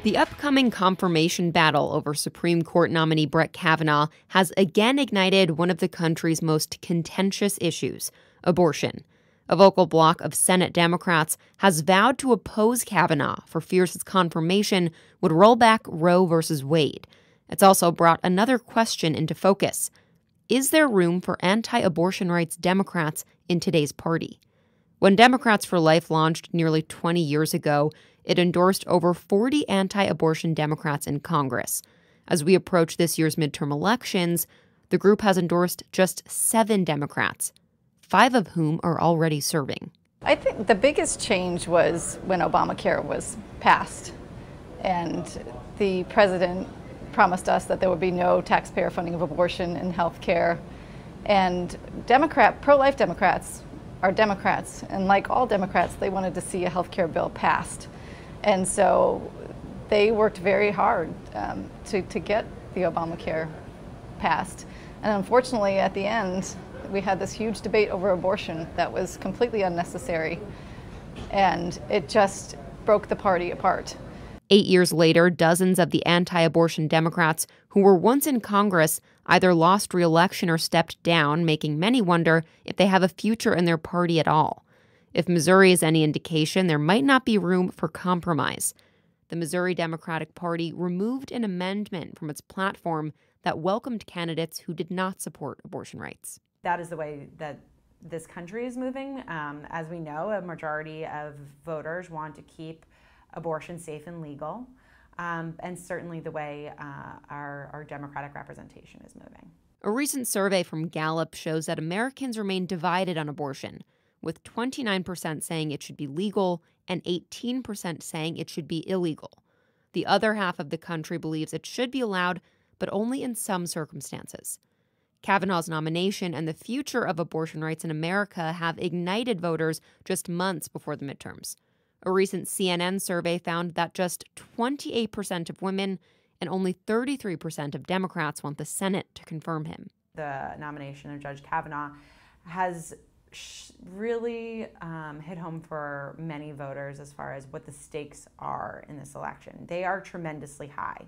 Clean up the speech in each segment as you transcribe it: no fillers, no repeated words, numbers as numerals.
The upcoming confirmation battle over Supreme Court nominee Brett Kavanaugh has again ignited one of the country's most contentious issues, abortion. A vocal bloc of Senate Democrats has vowed to oppose Kavanaugh for fears his confirmation would roll back Roe v. Wade. It's also brought another question into focus. Is there room for anti-abortion rights Democrats in today's party? When Democrats for Life launched nearly 20 years ago, it endorsed over 40 anti-abortion Democrats in Congress. As we approach this year's midterm elections, the group has endorsed just 7 Democrats, 5 of whom are already serving. I think the biggest change was when Obamacare was passed, and the president promised us that there would be no taxpayer funding of abortion and health care. And pro-life Democrats are Democrats, and like all Democrats, they wanted to see a health care bill passed. And so they worked very hard to get the Obamacare passed. And unfortunately, at the end, we had this huge debate over abortion that was completely unnecessary, and it just broke the party apart. 8 years later, dozens of the anti-abortion Democrats who were once in Congress either lost re-election or stepped down, making many wonder if they have a future in their party at all. If Missouri is any indication, there might not be room for compromise. The Missouri Democratic Party removed an amendment from its platform that welcomed candidates who did not support abortion rights. That is the way that this country is moving. As we know, a majority of voters want to keep abortion safe and legal, and certainly the way our Democratic representation is moving. A recent survey from Gallup shows that Americans remain divided on abortion, with 29% saying it should be legal and 18% saying it should be illegal. The other half of the country believes it should be allowed, but only in some circumstances. Kavanaugh's nomination and the future of abortion rights in America have ignited voters just months before the midterms. A recent CNN survey found that just 28% of women and only 33% of Democrats want the Senate to confirm him. The nomination of Judge Kavanaugh has really hit home for many voters as far as what the stakes are in this election. They are tremendously high.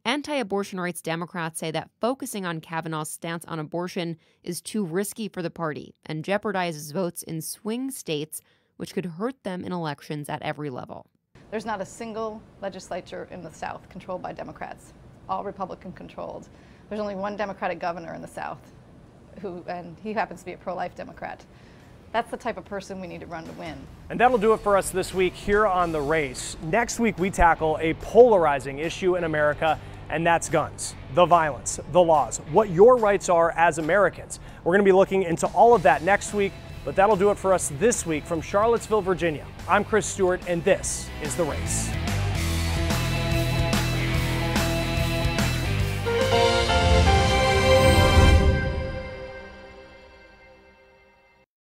Anti-abortion rights Democrats say that focusing on Kavanaugh's stance on abortion is too risky for the party and jeopardizes votes in swing states, which could hurt them in elections at every level. There's not a single legislature in the South controlled by Democrats, all Republican controlled. There's only one Democratic governor in the South, and he happens to be a pro-life Democrat. That's the type of person we need to run to win. And that'll do it for us this week here on The Race. Next week, we tackle a polarizing issue in America, and that's guns, the violence, the laws, what your rights are as Americans. We're going to be looking into all of that next week, but that'll do it for us this week from Charlottesville, Virginia. I'm Chris Stewart, and this is The Race.